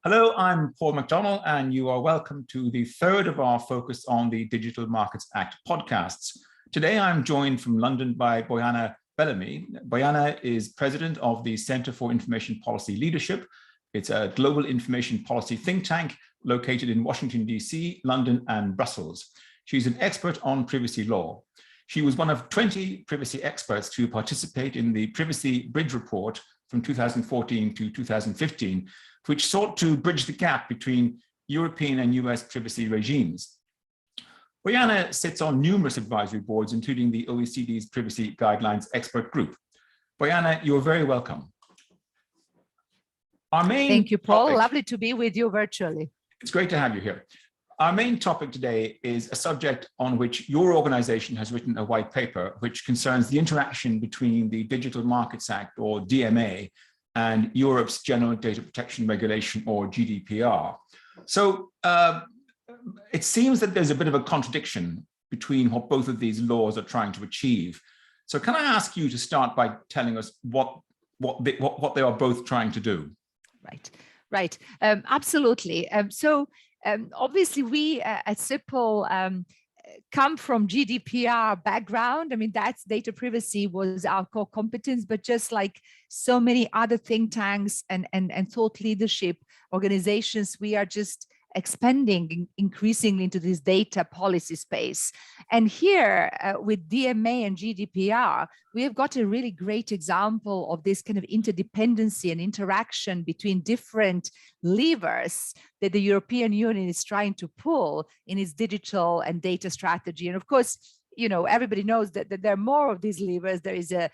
Hello, I'm Paul McDonnell, and you are welcome to the third of our Focus on the Digital Markets Act podcasts. Today, I'm joined from London by Bojana Bellamy. Bojana is president of the Centre for Information Policy Leadership. It's a global information policy think tank located in Washington, DC, London, and Brussels. She's an expert on privacy law. She was one of 20 privacy experts to participate in the Privacy Bridge Report from 2014 to 2015, which sought to bridge the gap between European and US privacy regimes. Bojana sits on numerous advisory boards, including the OECD's Privacy Guidelines Expert Group. Bojana, you're very welcome. Thank you, Paul. Lovely to be with you virtually. It's great to have you here. Our main topic today is a subject on which your organization has written a white paper, which concerns the interaction between the Digital Markets Act, or DMA, and Europe's General Data Protection Regulation, or GDPR. So it seems that there's a bit of a contradiction between what both of these laws are trying to achieve. So can I ask you to start by telling us what they are both trying to do? Right. Absolutely. Obviously, we at CIPL come from GDPR background. I mean, that's data privacy was our core competence, but just like so many other think tanks and thought leadership organizations, we are just expanding increasingly into this data policy space. And here with DMA and GDPR, we have got a really great example of this kind of interdependency and interaction between different levers that the European Union is trying to pull in its digital and data strategy. And of course, you know, everybody knows that there are more of these levers. There is a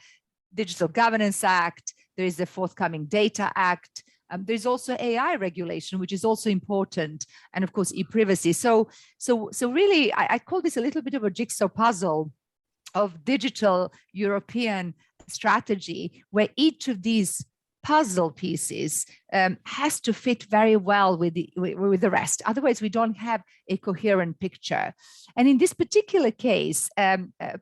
Digital Governance Act, there is the forthcoming Data Act, there's also AI regulation, which is also important, and of course, ePrivacy. So really, I call this a little bit of a jigsaw puzzle of digital European strategy, where each of these puzzle pieces has to fit very well with the rest. Otherwise, we don't have a coherent picture. And in this particular case,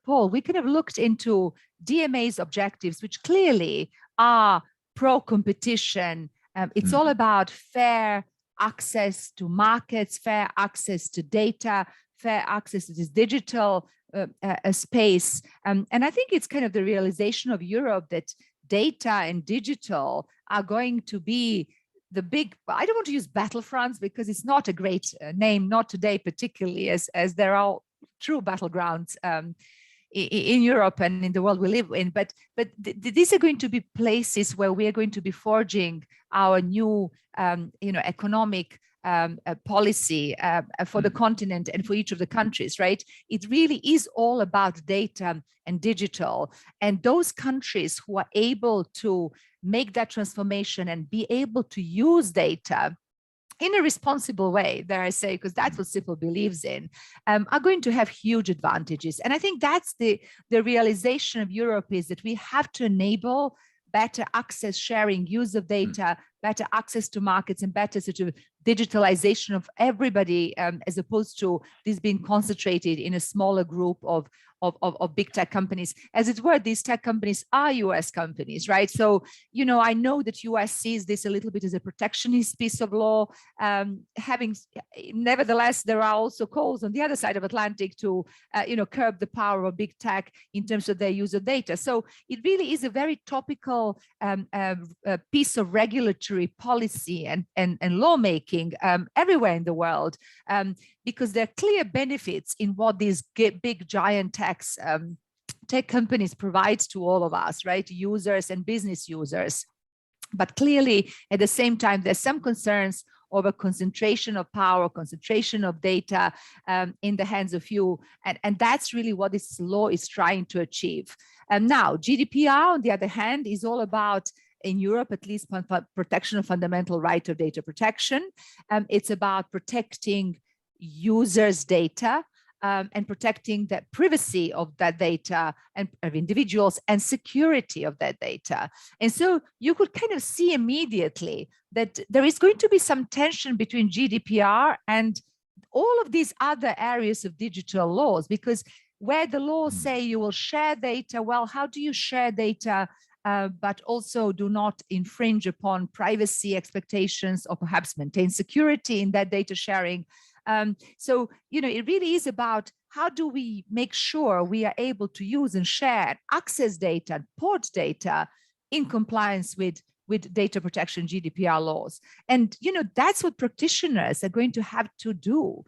Paul, we kind of looked into DMA's objectives, which clearly are pro-competition. It's all about fair access to markets, fair access to data, fair access to this digital space. And I think it's kind of the realization of Europe that data and digital are going to be the big, I don't want to use battlefronts because it's not a great name, not today particularly, as there are true battlegrounds in Europe and in the world we live in, but these are going to be places where we are going to be forging our new, economic policy for the continent and for each of the countries, right? It really is all about data and digital, and those countries who are able to make that transformation and be able to use data in a responsible way, dare I say, because that's what CIPL believes in, are going to have huge advantages. And I think that's the realization of Europe, is that we have to enable better access, sharing, use of data, better access to markets, and better sort of digitalization of everybody, as opposed to this being concentrated in a smaller group of big tech companies. As it were, these tech companies are US companies, right? So, you know, I know that US sees this a little bit as a protectionist piece of law. Nevertheless, there are also calls on the other side of Atlantic to, curb the power of big tech in terms of their use of data. So it really is a very topical piece of regulatory policy and lawmaking everywhere in the world, because there are clear benefits in what these big giant tech companies provide to all of us, right? Users and business users. But clearly, at the same time, there's some concerns over concentration of power, concentration of data in the hands of few. And that's really what this law is trying to achieve. And now, GDPR, on the other hand, is all about, in Europe, at least, protection of fundamental right of data protection. It's about protecting users' data and protecting the privacy of that data and of individuals and security of that data. And so you could kind of see immediately that there is going to be some tension between GDPR and all of these other areas of digital laws, because where the laws say you will share data, well, how do you share data but also do not infringe upon privacy expectations or perhaps maintain security in that data sharing. So, it really is about how do we make sure we are able to use and share, access data, and port data in compliance with data protection GDPR laws. And, that's what practitioners are going to have to do.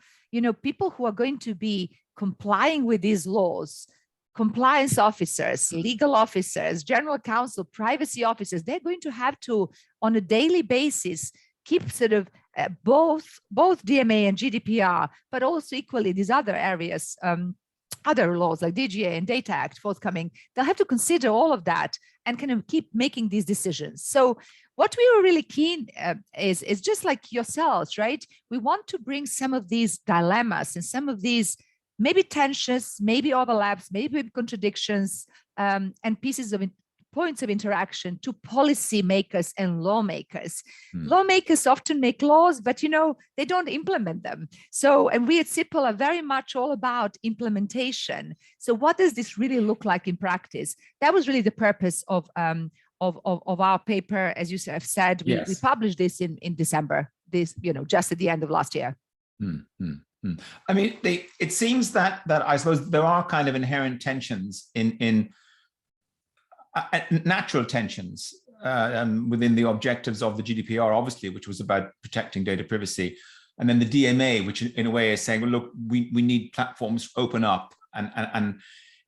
People who are going to be complying with these laws, compliance officers, legal officers, general counsel, privacy officers, they're going to have to, on a daily basis, keep sort of both DMA and GDPR, but also equally these other areas, other laws like DGA and Data Act forthcoming. They'll have to consider all of that and kind of keep making these decisions. So what we were really keen is just like yourselves, right? We want to bring some of these dilemmas and some of these maybe tensions, maybe overlaps, maybe contradictions, and pieces of points of interaction to policymakers and lawmakers. Lawmakers often make laws, but they don't implement them. So, and we at CIPL are very much all about implementation. So what does this really look like in practice? That was really the purpose of our paper. As you have said, we published this in December, just at the end of last year. I mean, it seems that I suppose there are kind of inherent tensions in natural tensions within the objectives of the GDPR, obviously, which was about protecting data privacy, and then the DMA, which in a way is saying, well, look, we need platforms to open up and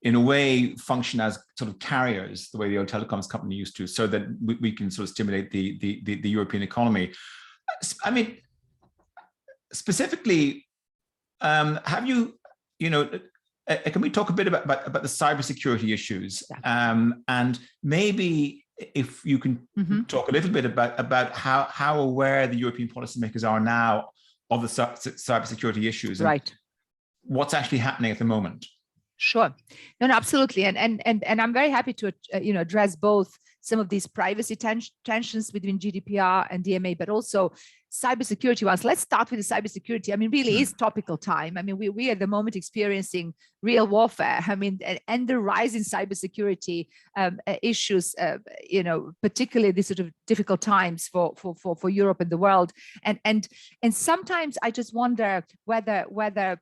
in a way function as sort of carriers, the way the old telecoms company used to, so that we can sort of stimulate the European economy. I mean, specifically, have you, can we talk a bit about the cybersecurity issues? And maybe if you can talk a little bit about how aware the European policymakers are now of the cybersecurity issues, and what's actually happening at the moment. Sure. No, absolutely. And I'm very happy to, address both some of these privacy tensions between GDPR and DMA, but also cybersecurity ones. Let's start with the cybersecurity. I mean, really is topical time. I mean, we are at the moment experiencing real warfare. I mean, and the rise in cybersecurity issues, particularly these sort of difficult times for Europe and the world. And sometimes I just wonder whether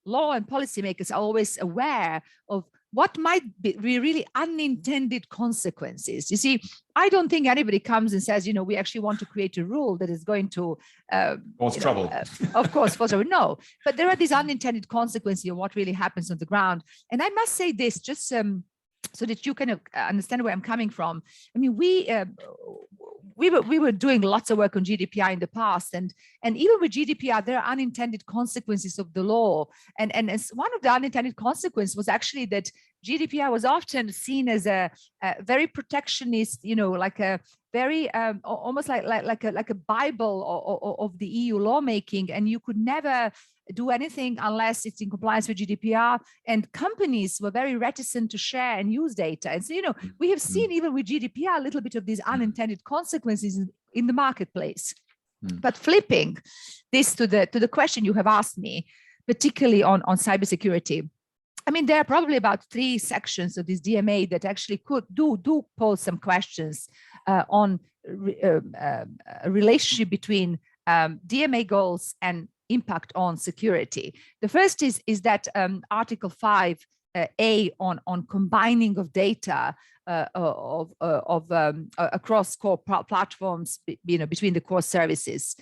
law and policymakers are always aware of what might be really unintended consequences. You see, I don't think anybody comes and says, we actually want to create a rule that is going to cause trouble. Of course, cause trouble. No, but there are these unintended consequences of what really happens on the ground. And I must say this, just so that you can understand where I'm coming from. I mean, we were doing lots of work on GDPR in the past, and even with GDPR, there are unintended consequences of the law. And one of the unintended consequences was actually that GDPR was often seen as a very protectionist, like a very almost like a Bible of the EU lawmaking, and you could never do anything unless it's in compliance with GDPR, and companies were very reticent to share and use data. And so, we have seen even with GDPR a little bit of these unintended consequences in the marketplace. But flipping this to the question you have asked me, particularly on cybersecurity, I mean, there are probably about 3 sections of this DMA that actually could do pose some questions on a relationship between DMA goals and impact on security. The first is that Article 5A on combining of data across core platforms, between the core services.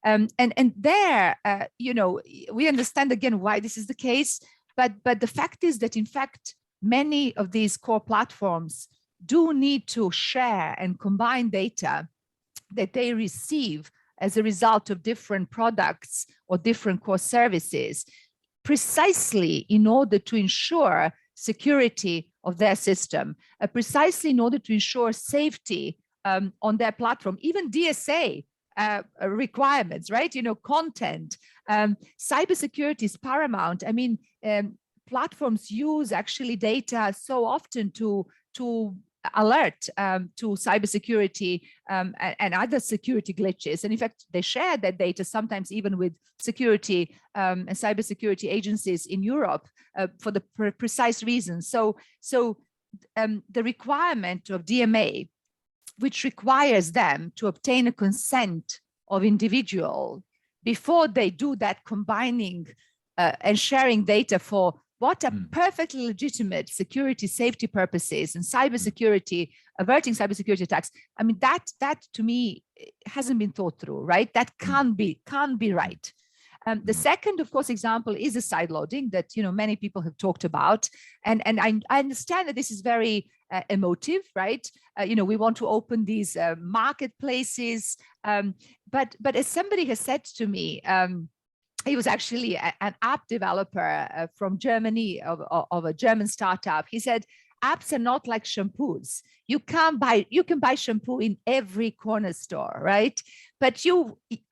And there, we understand again why this is the case, but the fact is that in fact, many of these core platforms do need to share and combine data that they receive as a result of different products or different core services, precisely in order to ensure security of their system, precisely in order to ensure safety on their platform, even DSA requirements, right? Content, cybersecurity is paramount. I mean, platforms use actually data so often to alert to cybersecurity and other security glitches. And in fact, they share that data sometimes even with security and cybersecurity agencies in Europe for the precise reason. So the requirement of DMA, which requires them to obtain a consent of individual before they do that combining and sharing data for what are perfectly legitimate security, safety purposes and cybersecurity, averting cybersecurity attacks. I mean, that to me hasn't been thought through, right? That can't be right. The second, of course, example is the side loading that many people have talked about, and I understand that this is very emotive, right? We want to open these marketplaces, but as somebody has said to me. He was actually an app developer from Germany, of a German startup. He said, apps are not like shampoos. You can buy shampoo in every corner store, right? But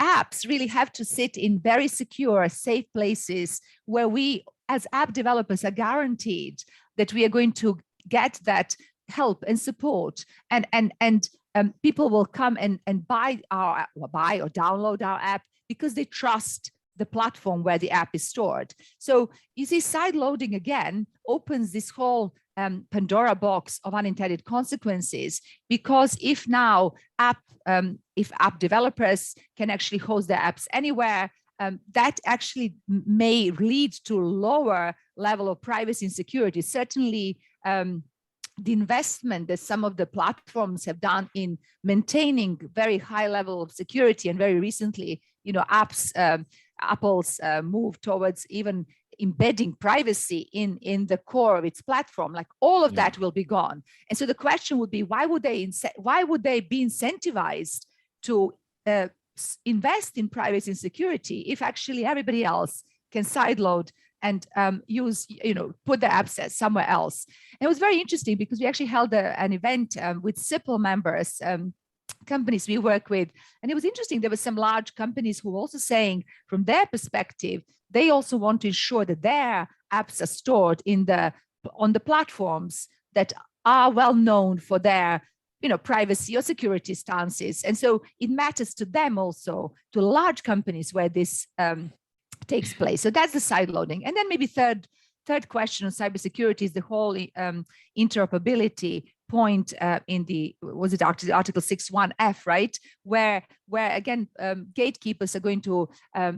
apps really have to sit in very secure, safe places where we, as app developers, are guaranteed that we are going to get that help and support, and people will come and buy or download our app because they trust the platform where the app is stored. So you see, side loading again opens this whole Pandora box of unintended consequences, because if app developers can actually host their apps anywhere, that actually may lead to lower level of privacy and security. Certainly, the investment that some of the platforms have done in maintaining very high level of security, and very recently, Apple's move towards even embedding privacy in the core of its platform, like all of that will be gone. And so the question would be, why would they be incentivized to invest in privacy and security if actually everybody else can sideload and put their apps somewhere else? And it was very interesting because we actually held an event with CIPL members, companies we work with. And it was interesting. There were some large companies who were also saying, from their perspective, they also want to ensure that their apps are stored on the platforms that are well known for their privacy or security stances. And so it matters to them also, to large companies where this takes place. So that's the side loading. And then maybe third question on cybersecurity is the whole interoperability point in Article 6.1(f), right? Where again, gatekeepers are going to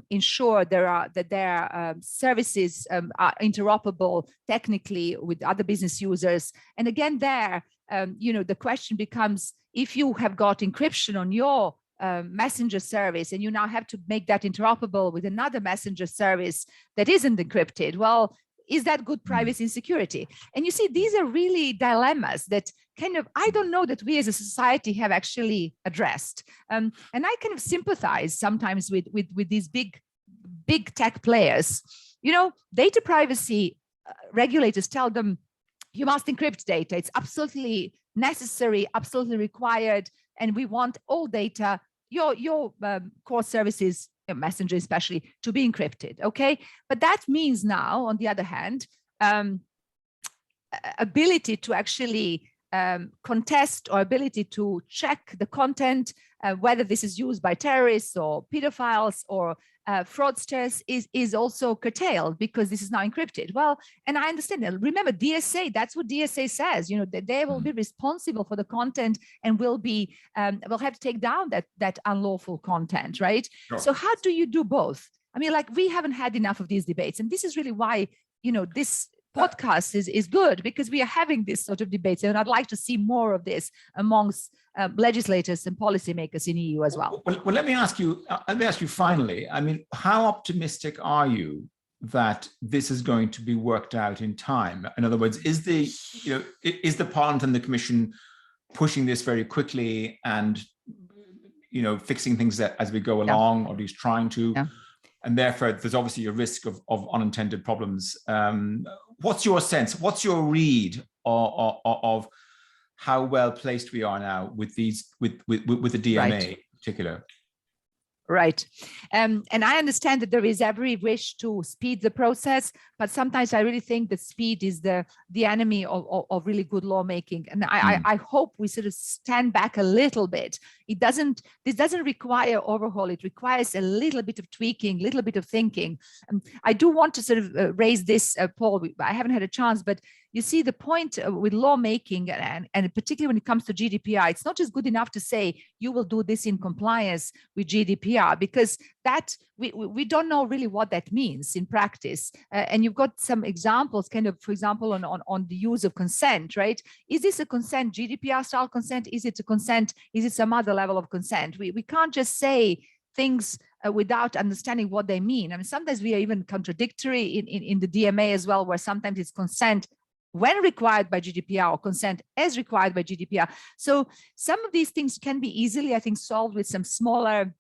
ensure that their services are interoperable technically with other business users. And again, the question becomes, if you have got encryption on your messenger service and you now have to make that interoperable with another messenger service that isn't encrypted, well, is that good privacy and security? And you see, these are really dilemmas that I don't know that we as a society have actually addressed. And I kind of sympathize sometimes with these big tech players. Data privacy regulators tell them, you must encrypt data. It's absolutely necessary, absolutely required. And we want all data, your core services, Messenger especially, to be encrypted, okay? But that means now, on the other hand, ability to actually contest, or ability to check the content, whether this is used by terrorists or pedophiles or fraudsters, is also curtailed because this is now encrypted. Well, and I understand that. Remember, DSA, that's what DSA says, that they will be responsible for the content and will have to take down that unlawful content, right? Sure. So how do you do both? I mean, we haven't had enough of these debates. And this is really why, this podcast is good, because we are having this sort of debates, and I'd like to see more of this amongst legislators and policymakers in EU as well. Well, let me ask you finally, I mean, how optimistic are you that this is going to be worked out in time? In other words, is the Parliament and the Commission pushing this very quickly and fixing things as we go along, or at least trying to? Yeah. And therefore, there's obviously a risk of unintended problems. What's your sense? What's your read of how well placed we are now with the DMA in particular? Right. And I understand that there is every wish to speed the process, but sometimes I really think that speed is the enemy of really good lawmaking. And I hope we sort of stand back a little bit. This doesn't require overhaul. It requires a little bit of tweaking, a little bit of thinking. I do want to sort of raise this, Paul. I haven't had a chance, but you see the point with lawmaking, and particularly when it comes to GDPR, it's not just good enough to say you will do this in compliance with GDPR, because that we don't know really what that means in practice. And you've got some examples, kind of, for example, on the use of consent, right? Is this a consent, GDPR style consent? Is it a consent? Is it some other level of consent? We can't just say things without understanding what they mean. I mean, sometimes we are even contradictory in the DMA as well, where sometimes it's consent when required by GDPR or consent as required by GDPR. So some of these things can be easily, I think, solved with some smaller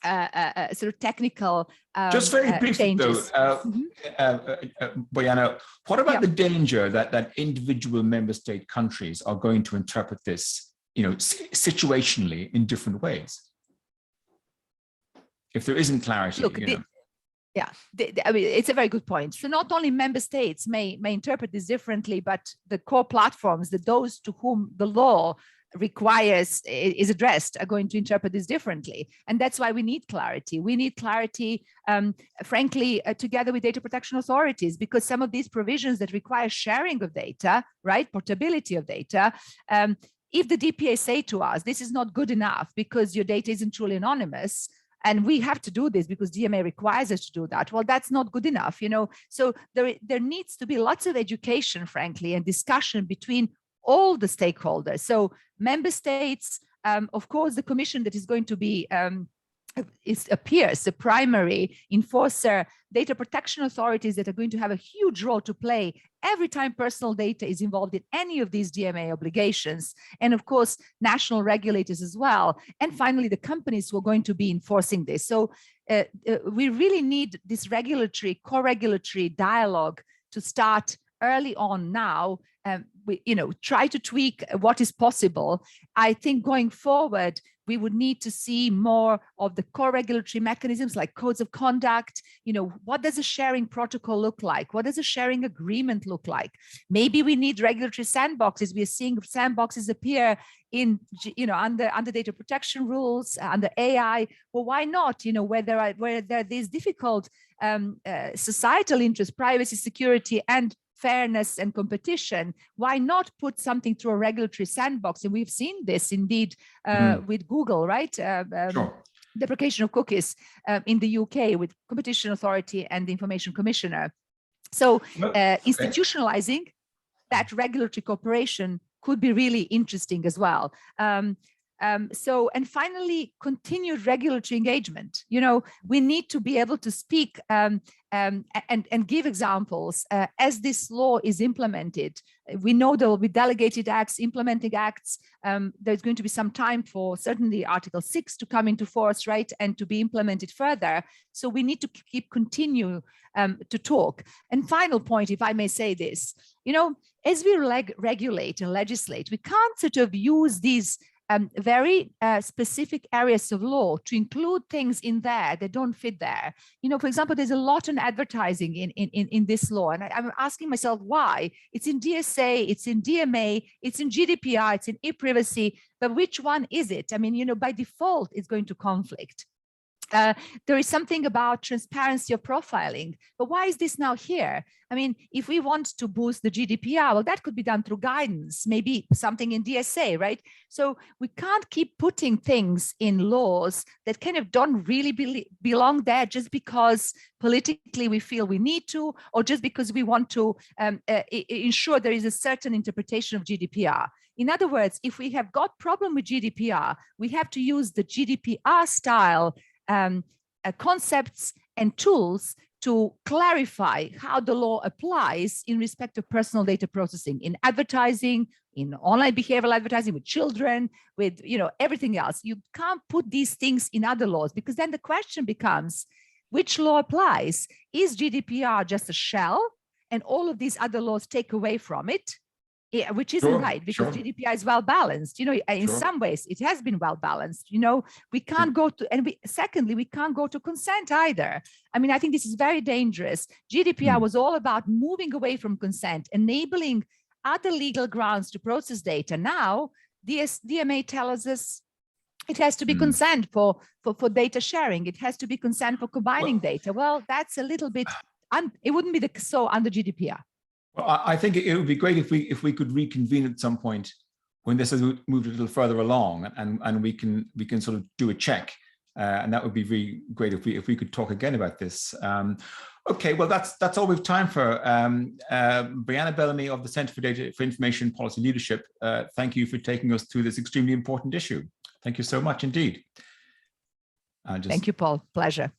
sort of technical just very briefly changes. though, Bojana, what about the danger that individual member state countries are going to interpret this, situationally in different ways? If there isn't clarity, Look, I mean, it's a very good point. So not only member states may interpret this differently, but the core platforms, those to whom the law is addressed, are going to interpret this differently. And that's why we need clarity. We need clarity, frankly, together with data protection authorities, because some of these provisions that require sharing of data, right, portability of data, if the DPA say to us, this is not good enough because your data isn't truly anonymous, and we have to do this because DMA requires us to do that, well, that's not good enough, So there needs to be lots of education, frankly, and discussion between all the stakeholders. So member states, of course, the commission that is going to be appears the primary enforcer, data protection authorities that are going to have a huge role to play every time personal data is involved in any of these DMA obligations, and of course national regulators as well, and finally the companies who are going to be enforcing this. So we really need this co-regulatory dialogue to start early on now. We try to tweak what is possible. I think going forward, we would need to see more of the core regulatory mechanisms like codes of conduct. What does a sharing protocol look like? What does a sharing agreement look like? Maybe we need regulatory sandboxes. We are seeing sandboxes appear in, under data protection rules, under AI. Well, why not? Where there are these difficult societal interests, privacy, security, and fairness and competition, why not put something through a regulatory sandbox? And we've seen this indeed with Google, right? Sure. Deprecation of cookies in the UK with Competition Authority and the Information Commissioner. So institutionalizing that regulatory cooperation could be really interesting as well. And finally, continued regulatory engagement. We need to be able to speak and give examples as this law is implemented. We know there will be delegated acts, implementing acts. There's going to be some time for certainly Article 6 to come into force, right, and to be implemented further. So we need to continue to talk. And final point, if I may say this, as we regulate and legislate, we can't sort of use these very specific areas of law to include things in there that don't fit there. For example, there's a lot on advertising in this law, and I'm asking myself why. It's in DSA, it's in DMA, it's in GDPR, it's in ePrivacy, but which one is it? I mean, by default, it's going to conflict. There is something about transparency of profiling, but why is this now here? I mean, if we want to boost the GDPR, well, that could be done through guidance, maybe something in DSA, right? So we can't keep putting things in laws that kind of don't really belong there just because politically we feel we need to, or just because we want to ensure there is a certain interpretation of GDPR. In other words, if we have got problem with GDPR, we have to use the GDPR style concepts and tools to clarify how the law applies in respect of personal data processing in advertising, in online behavioral advertising with children, with everything else. You can't put these things in other laws, because then the question becomes, which law applies? Is GDPR just a shell and all of these other laws take away from it? Yeah, which isn't right, because GDPR is well balanced. In some ways it has been well balanced. We can't go to, and secondly, we can't go to consent either. I mean, I think this is very dangerous. GDPR was all about moving away from consent, enabling other legal grounds to process data. Now, DMA tells us it has to be consent for data sharing. It has to be consent for combining data. Well, that's a little bit, it wouldn't be so under GDPR. Well, I think it would be great if we could reconvene at some point when this has moved a little further along, and we can sort of do a check, and that would be really great if we could talk again about this. Okay, well that's all we've time for. Bojana Bellamy of the Centre for Data for Information Policy Leadership. Thank you for taking us through this extremely important issue. Thank you so much indeed. Thank you, Paul. Pleasure.